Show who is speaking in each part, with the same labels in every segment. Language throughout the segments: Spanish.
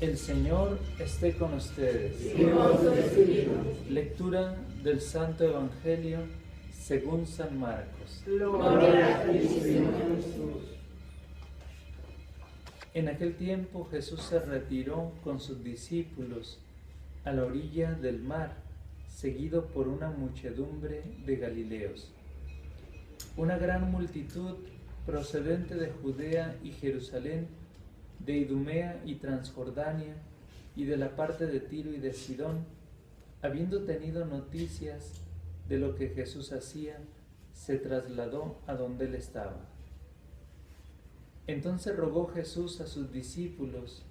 Speaker 1: El Señor esté con ustedes.
Speaker 2: Y con tu espíritu.
Speaker 1: Lectura del Santo Evangelio según San Marcos.
Speaker 2: Gloria a ti, Señor Jesús.
Speaker 1: En aquel tiempo Jesús se retiró con sus discípulos a la orilla del mar, seguido por una muchedumbre de Galileos. Una gran multitud procedente de Judea y Jerusalén, de Idumea y Transjordania, y de la parte de Tiro y de Sidón, habiendo tenido noticias de lo que Jesús hacía, se trasladó a donde él estaba. Entonces rogó Jesús a sus discípulos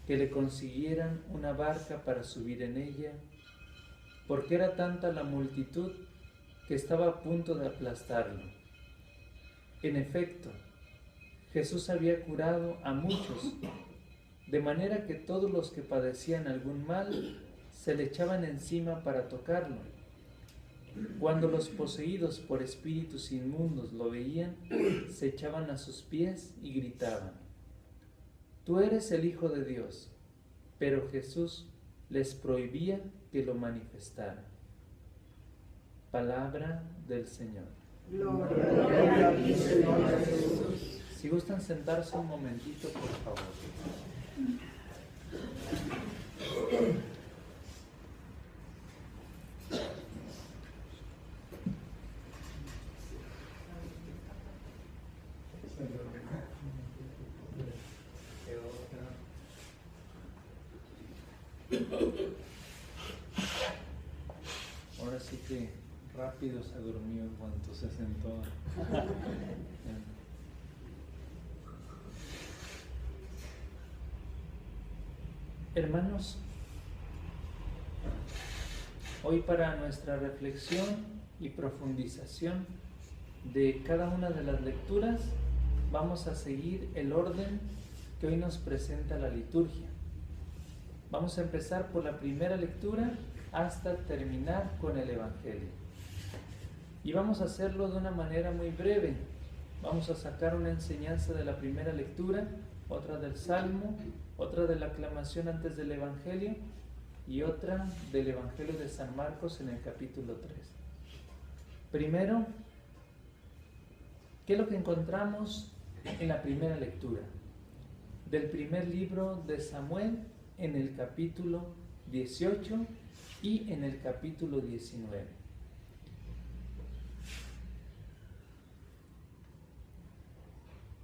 Speaker 1: que le consiguieran una barca para subir en ella, porque era tanta la multitud que estaba a punto de aplastarlo. En efecto, Jesús había curado a muchos, de manera que todos los que padecían algún mal se le echaban encima para tocarlo. Cuando los poseídos por espíritus inmundos lo veían, se echaban a sus pies y gritaban: «Tú eres el Hijo de Dios». Pero Jesús les prohibía que lo manifestaran. Palabra del Señor.
Speaker 2: Gloria a ti, Señor Jesús.
Speaker 1: Si gustan sentarse un momentito, por favor. Ahora sí que rápido se durmió en cuanto se sentó. Hermanos, hoy para nuestra reflexión y profundización de cada una de las lecturas vamos a seguir el orden que hoy nos presenta la liturgia. Vamos a empezar por la primera lectura hasta terminar con el Evangelio. Y vamos a hacerlo de una manera muy breve. Vamos a sacar una enseñanza de la primera lectura, otra del Salmo, otra de la aclamación antes del Evangelio y otra del Evangelio de San Marcos en el capítulo 3. Primero, ¿qué es lo que encontramos en la primera lectura? Del primer libro de Samuel en el capítulo 18 y en el capítulo 19.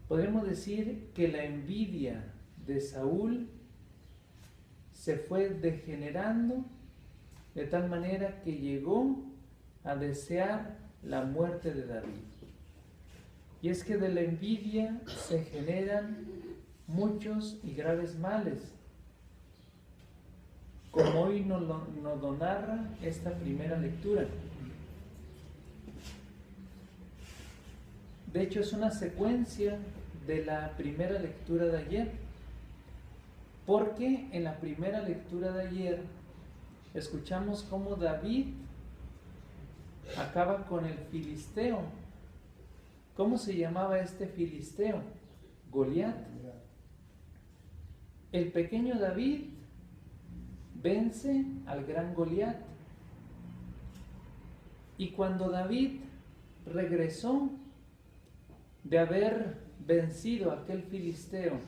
Speaker 1: Podemos decir que la envidia de Saúl se fue degenerando de tal manera que llegó a desear la muerte de David. Y es que de la envidia se generan muchos y graves males, como hoy nos lo narra esta primera lectura. De hecho, es una secuencia de la primera lectura de ayer, porque en la primera lectura de ayer escuchamos cómo David acaba con el filisteo. ¿Cómo se llamaba este filisteo? Goliat. El pequeño David vence al gran Goliat. Y cuando David regresó de haber vencido a aquel filisteo,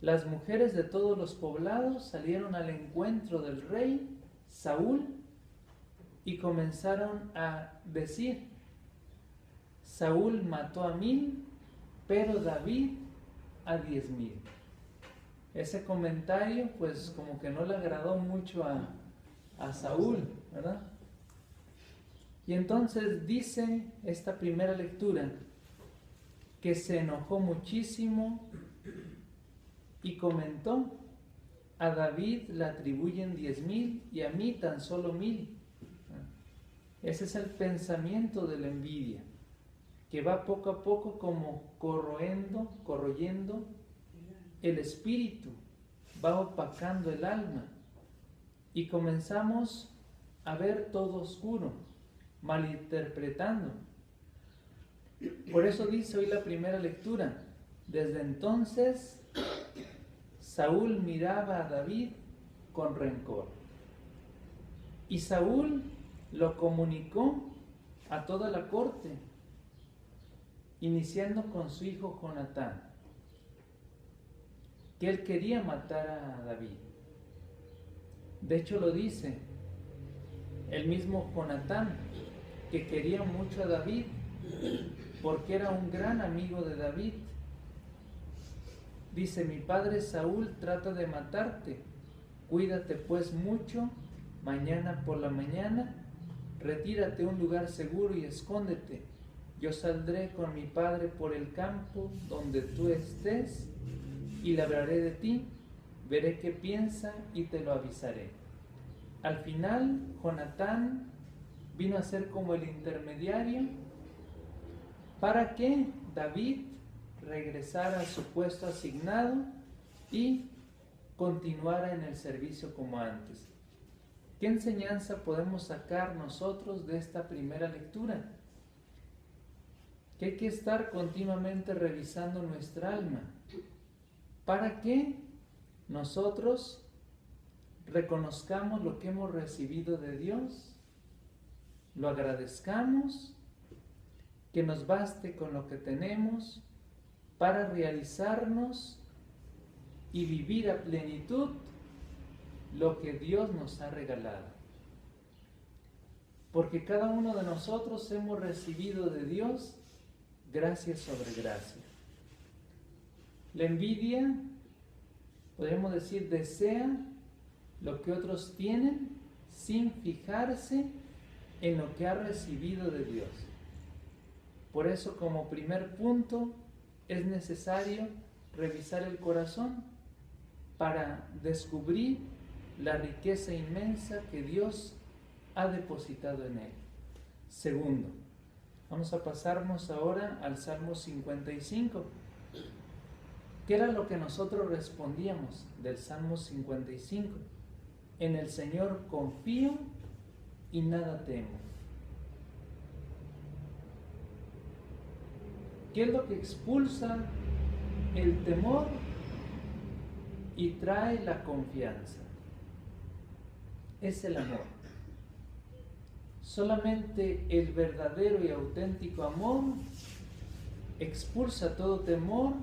Speaker 1: las mujeres de todos los poblados salieron al encuentro del rey Saúl y comenzaron a decir: Saúl mató a 1000, pero David a 10,000. Ese comentario pues como que no le agradó mucho a Saúl, ¿verdad? Y entonces dice esta primera lectura que se enojó muchísimo y comentó: a David le atribuyen 10,000 y a mí tan solo 1,000. Ese es el pensamiento de la envidia, que va poco a poco como corroyendo el espíritu, va opacando el alma y comenzamos a ver todo oscuro, malinterpretando. Por eso dice hoy la primera lectura: desde entonces Saúl miraba a David con rencor. Y Saúl lo comunicó a toda la corte, iniciando con su hijo Jonatán, que él quería matar a David. De hecho lo dice el mismo Jonatán, que quería mucho a David porque era un gran amigo de David. Dice: mi padre Saúl trata de matarte, cuídate pues mucho, mañana por la mañana, retírate a un lugar seguro y escóndete. Yo saldré con mi padre por el campo donde tú estés y le hablaré de ti, veré qué piensa y te lo avisaré. Al final, Jonatán vino a ser como el intermediario para que David regresara a su puesto asignado y continuara en el servicio como antes. ¿Qué enseñanza podemos sacar nosotros de esta primera lectura? Que hay que estar continuamente revisando nuestra alma para que nosotros reconozcamos lo que hemos recibido de Dios, lo agradezcamos, que nos baste con lo que tenemos para realizarnos y vivir a plenitud lo que Dios nos ha regalado. Porque cada uno de nosotros hemos recibido de Dios gracia sobre gracia. La envidia, podemos decir, desea lo que otros tienen sin fijarse en lo que ha recibido de Dios. Por eso, como primer punto, es necesario revisar el corazón para descubrir la riqueza inmensa que Dios ha depositado en él. Segundo, vamos a pasarnos ahora al Salmo 55. ¿Qué era lo que nosotros respondíamos del Salmo 55? En el Señor confío y nada temo. ¿Qué es lo que expulsa el temor y trae la confianza? Es el amor. Solamente el verdadero y auténtico amor expulsa todo temor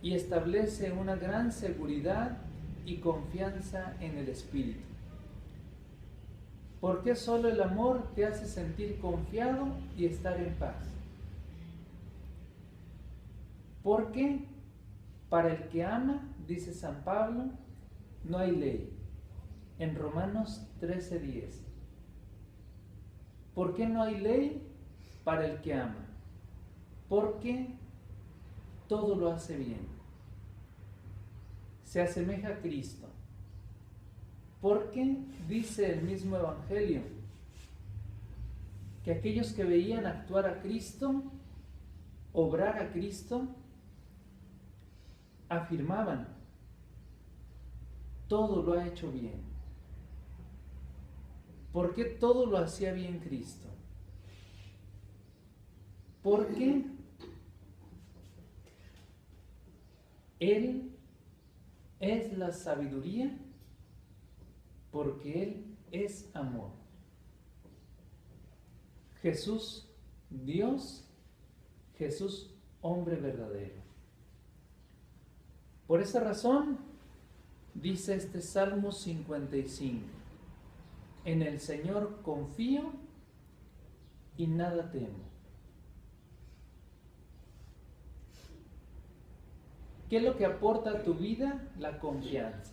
Speaker 1: y establece una gran seguridad y confianza en el espíritu. ¿Por qué solo el amor te hace sentir confiado y estar en paz? Porque para el que ama, dice San Pablo, no hay ley. En Romanos 13:10. ¿Por qué no hay ley para el que ama? Porque todo lo hace bien. Se asemeja a Cristo. Porque dice el mismo Evangelio que aquellos que veían actuar a Cristo, obrar a Cristo, afirmaban: todo lo ha hecho bien. ¿Por qué todo lo hacía bien Cristo? Porque Él es la sabiduría, porque Él es amor. Jesús, Dios, Jesús, hombre verdadero. Por esa razón, dice este Salmo 55, en el Señor confío y nada temo. ¿Qué es lo que aporta a tu vida? La confianza.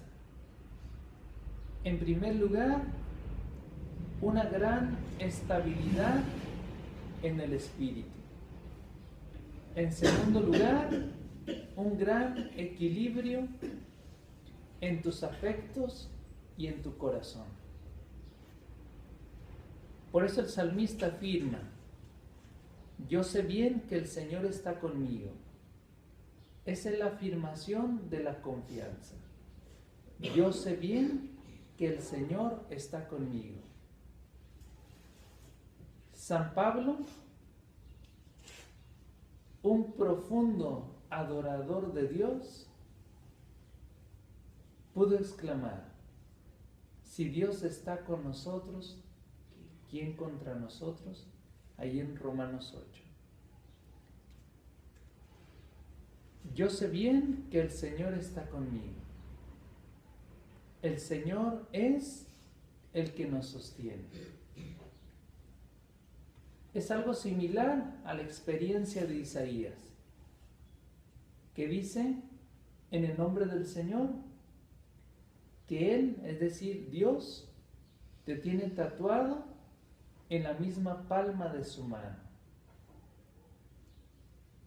Speaker 1: En primer lugar, una gran estabilidad en el espíritu. En segundo lugar, un gran equilibrio en tus afectos y en tu corazón. Por eso el salmista afirma: yo sé bien que el Señor está conmigo. Esa es la afirmación de la confianza. Yo sé bien que el Señor está conmigo. San Pablo, un profundo adorador de Dios, pudo exclamar: si Dios está con nosotros, ¿quién contra nosotros? Ahí en Romanos 8. Yo sé bien que el Señor está conmigo. El Señor es el que nos sostiene. Es algo similar a la experiencia de Isaías, que dice en el nombre del Señor que Él, es decir, Dios, te tiene tatuado en la misma palma de su mano.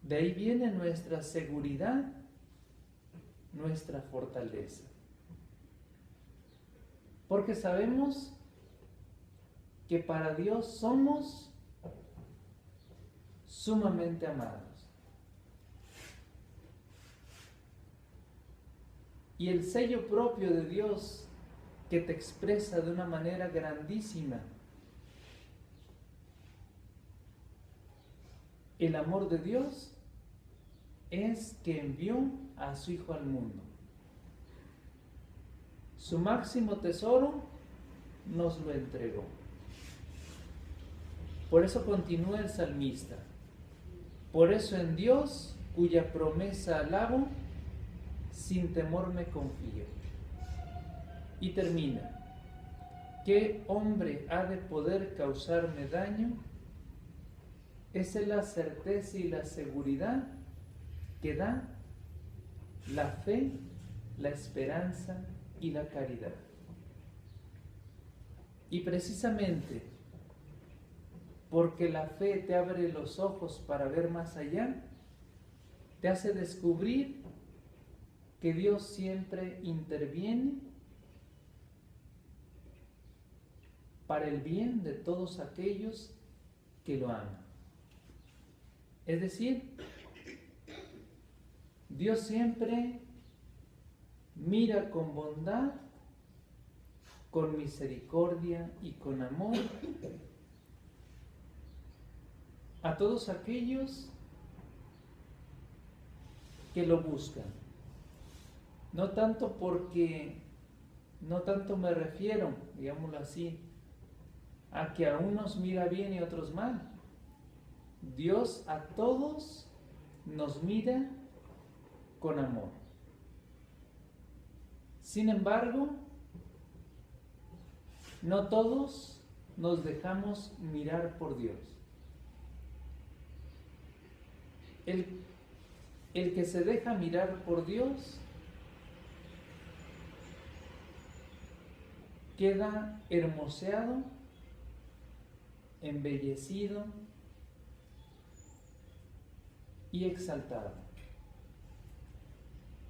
Speaker 1: De ahí viene nuestra seguridad, nuestra fortaleza. Porque sabemos que para Dios somos sumamente amados. Y el sello propio de Dios que te expresa de una manera grandísima el amor de Dios es que envió a su Hijo al mundo. Su máximo tesoro nos lo entregó. Por eso continúa el salmista: por eso en Dios, cuya promesa alabo, sin temor me confío. Y termina: ¿qué hombre ha de poder causarme daño? Esa es la certeza y la seguridad que da la fe, la esperanza y la caridad. Y precisamente porque la fe te abre los ojos para ver más allá, te hace descubrir que Dios siempre interviene para el bien de todos aquellos que lo aman. Es decir, Dios siempre mira con bondad, con misericordia y con amor a todos aquellos que lo buscan. No tanto me refiero, digámoslo así, a que a unos mira bien y a otros mal. Dios a todos nos mira con amor. Sin embargo, no todos nos dejamos mirar por Dios. El que se deja mirar por Dios queda hermoseado, embellecido y exaltado.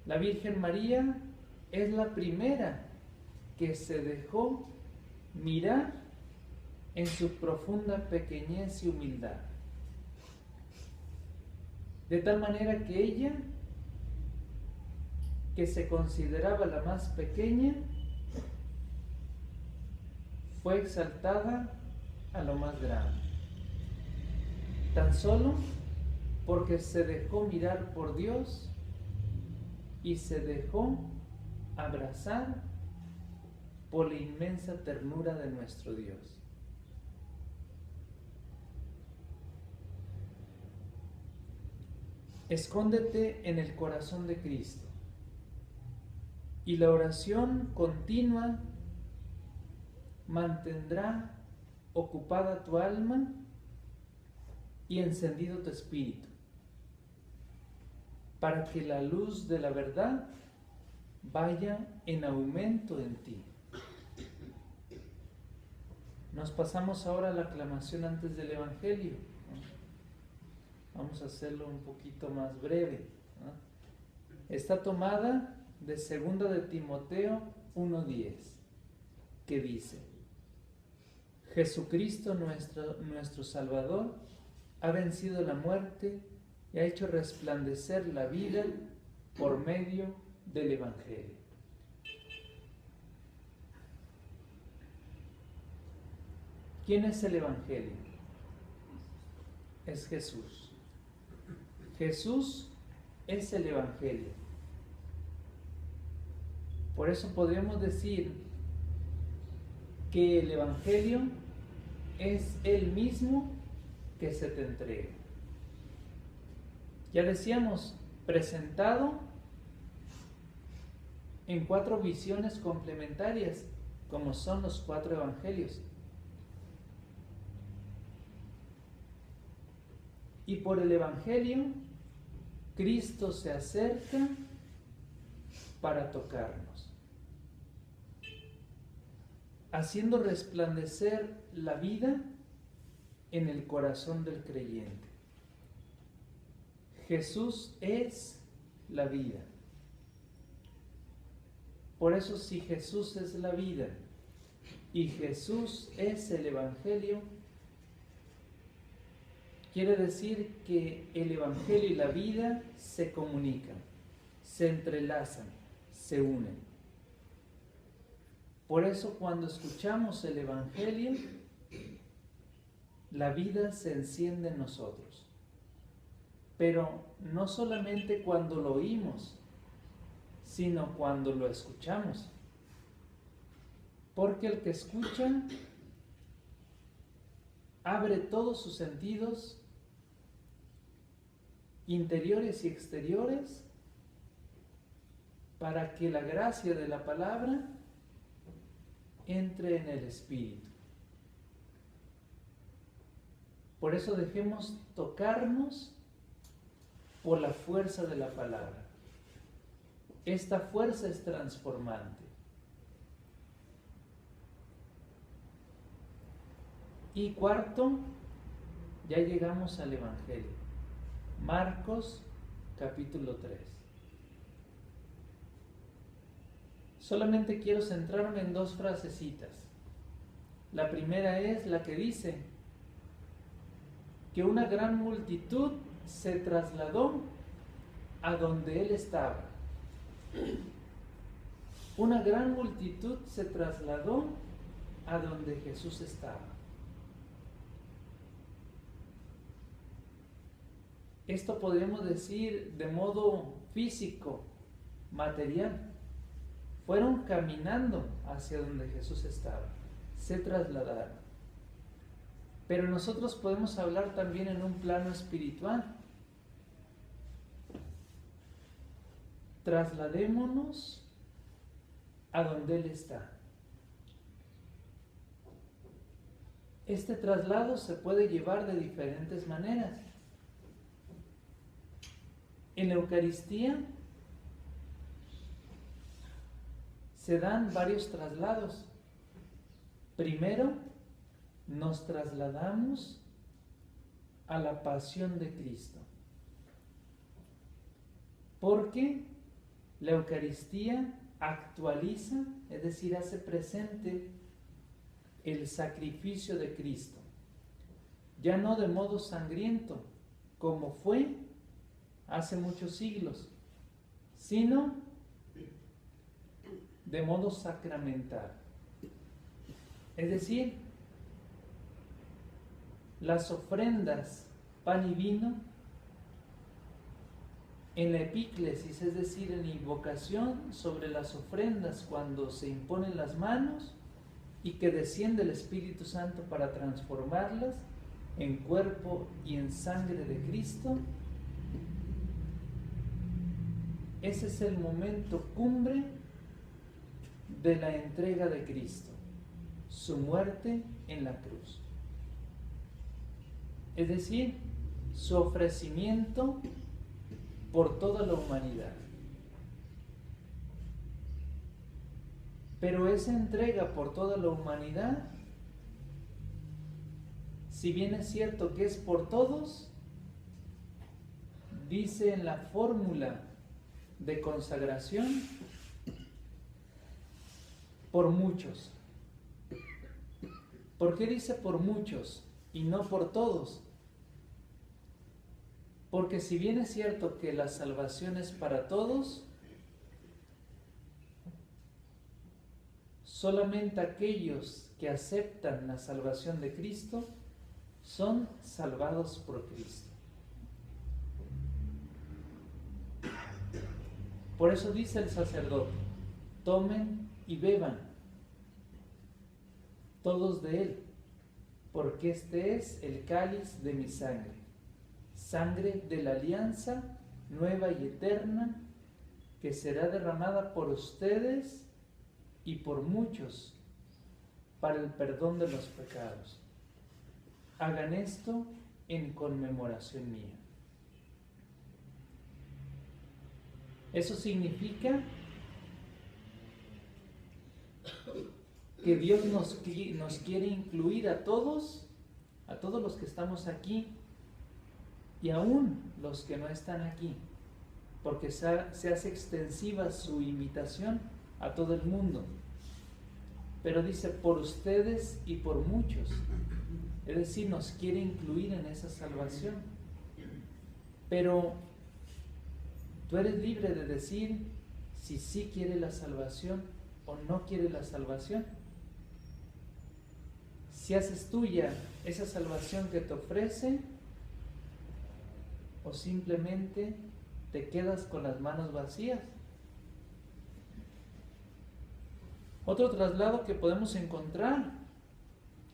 Speaker 1: La Virgen María es la primera que se dejó mirar en su profunda pequeñez y humildad. De tal manera que ella, que se consideraba la más pequeña, fue exaltada a lo más grande. Tan solo porque se dejó mirar por Dios y se dejó abrazar por la inmensa ternura de nuestro Dios. Escóndete en el corazón de Cristo y la oración continua mantendrá ocupada tu alma y encendido tu espíritu, para que la luz de la verdad vaya en aumento en ti. Nos pasamos ahora a la aclamación antes del Evangelio. Vamos a hacerlo un poquito más breve. Está tomada de 2 de Timoteo 1:10, que dice: Jesucristo nuestro Salvador ha vencido la muerte y ha hecho resplandecer la vida por medio del Evangelio. ¿Quién es el Evangelio? Es Jesús. Jesús es el Evangelio. Por eso podríamos decir que el Evangelio es el mismo que se te entrega. Ya decíamos, presentado en 4 visiones complementarias, como son los 4 evangelios. Y por el Evangelio, Cristo se acerca para tocarnos, haciendo resplandecer la vida en el corazón del creyente. Jesús es la vida. Por eso, si Jesús es la vida y Jesús es el Evangelio, quiere decir que el Evangelio y la vida se comunican, se entrelazan, se unen. Por eso, cuando escuchamos el Evangelio, la vida se enciende en nosotros. Pero no solamente cuando lo oímos, sino cuando lo escuchamos. Porque el que escucha abre todos sus sentidos, interiores y exteriores, para que la gracia de la palabra entre en el espíritu. Por eso dejemos tocarnos por la fuerza de la palabra. Esta fuerza es transformante. Y cuarto, ya llegamos al Evangelio. Marcos capítulo 3. Solamente quiero centrarme en 2 frasecitas. La primera es la que dice que una gran multitud se trasladó a donde él estaba. Una gran multitud se trasladó a donde Jesús estaba. Esto podemos decir de modo físico, material. Fueron caminando hacia donde Jesús estaba, se trasladaron. Pero nosotros podemos hablar también en un plano espiritual. Trasladémonos a donde Él está. Este traslado se puede llevar de diferentes maneras. En la Eucaristía se dan varios traslados. Primero, nos trasladamos a la pasión de Cristo. Porque la Eucaristía actualiza, es decir, hace presente el sacrificio de Cristo. Ya no de modo sangriento, como fue hace muchos siglos, sino de modo sacramental. Es decir, las ofrendas, pan y vino, en la epíclesis, es decir, en la invocación sobre las ofrendas cuando se imponen las manos y que desciende el Espíritu Santo para transformarlas en cuerpo y en sangre de Cristo, ese es el momento cumbre de la entrega de Cristo, su muerte en la cruz. Es decir, su ofrecimiento por toda la humanidad. Pero esa entrega por toda la humanidad, si bien es cierto que es por todos, dice en la fórmula de consagración, por muchos. ¿Por qué dice por muchos y no por todos? Porque si bien es cierto que la salvación es para todos, solamente aquellos que aceptan la salvación de Cristo son salvados por Cristo. Por eso dice el sacerdote, tomen y beban todos de él, porque este es el cáliz de mi sangre, sangre de la alianza nueva y eterna, que será derramada por ustedes y por muchos para el perdón de los pecados. Hagan esto en conmemoración mía. Eso significa que Dios nos quiere incluir a todos los que estamos aquí y aún los que no están aquí, porque se hace extensiva su invitación a todo el mundo. Pero dice, por ustedes y por muchos. Es decir, nos quiere incluir en esa salvación. Pero tú eres libre de decir si sí quiere la salvación o no quiere la salvación. Si haces tuya esa salvación que te ofrece, o simplemente te quedas con las manos vacías. Otro traslado que podemos encontrar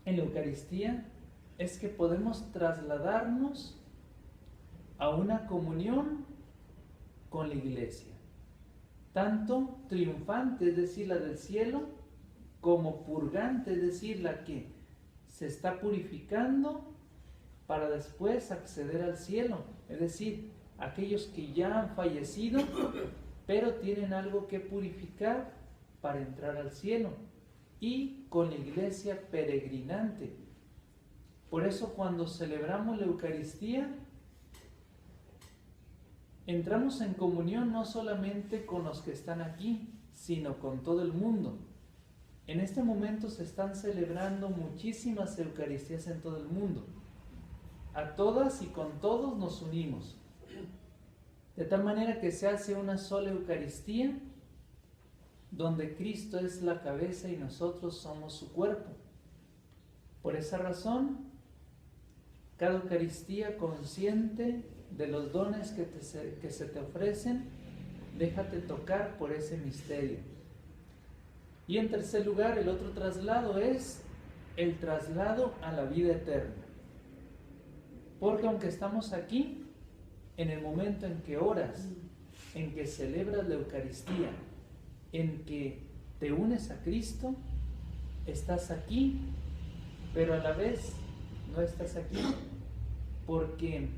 Speaker 1: en la Eucaristía es que podemos trasladarnos a una comunión con la Iglesia, tanto triunfante, es decir, la del cielo, como purgante, es decir, la que se está purificando para después acceder al cielo, es decir, aquellos que ya han fallecido, pero tienen algo que purificar para entrar al cielo, y con la iglesia peregrinante. Por eso cuando celebramos la Eucaristía, entramos en comunión no solamente con los que están aquí, sino con todo el mundo. En este momento se están celebrando muchísimas Eucaristías en todo el mundo. A todas y con todos nos unimos, de tal manera que se hace una sola Eucaristía, donde Cristo es la cabeza y nosotros somos su cuerpo. Por esa razón, cada Eucaristía, consciente de los dones que se te ofrecen, déjate tocar por ese misterio. Y en tercer lugar, el otro traslado es el traslado a la vida eterna. Porque aunque estamos aquí, en el momento en que oras, en que celebras la Eucaristía, en que te unes a Cristo, estás aquí, pero a la vez no estás aquí, porque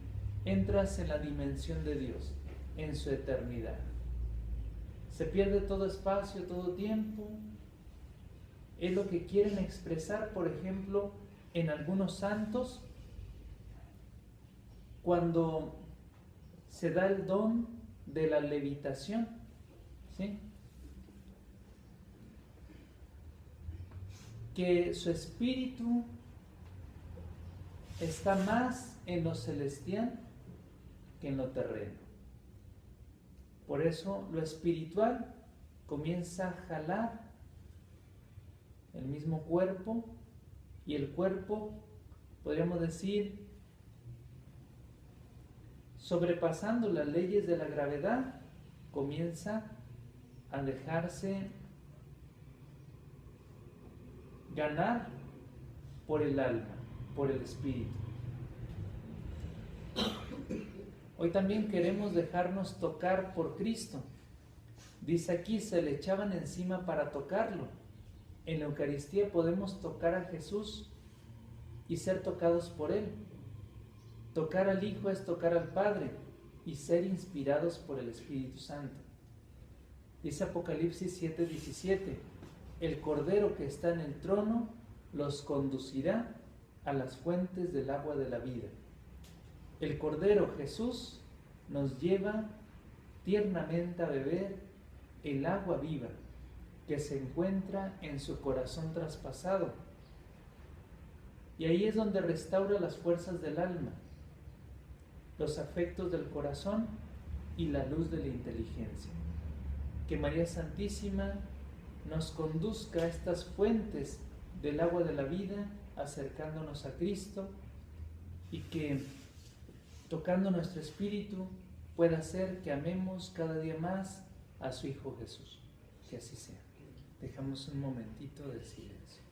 Speaker 1: entras en la dimensión de Dios, en su eternidad. Se pierde todo espacio, todo tiempo. Es lo que quieren expresar, por ejemplo, en algunos santos, cuando se da el don de la levitación, ¿sí? Que su espíritu está más en lo celestial que en lo terreno. Por eso lo espiritual comienza a jalar el mismo cuerpo, y el cuerpo, podríamos decir, sobrepasando las leyes de la gravedad, comienza a dejarse ganar por el alma, por el espíritu. Hoy también queremos dejarnos tocar por Cristo. Dice aquí, se le echaban encima para tocarlo. En la Eucaristía podemos tocar a Jesús y ser tocados por Él. Tocar al Hijo es tocar al Padre y ser inspirados por el Espíritu Santo. Dice Apocalipsis 7:17, el Cordero que está en el trono los conducirá a las fuentes del agua de la vida. El Cordero Jesús nos lleva tiernamente a beber el agua viva que se encuentra en su corazón traspasado. Y ahí es donde restaura las fuerzas del alma, los afectos del corazón y la luz de la inteligencia. Que María Santísima nos conduzca a estas fuentes del agua de la vida, acercándonos a Cristo, y que, tocando nuestro espíritu, pueda hacer que amemos cada día más a su Hijo Jesús. Que así sea. Dejamos un momentito de silencio.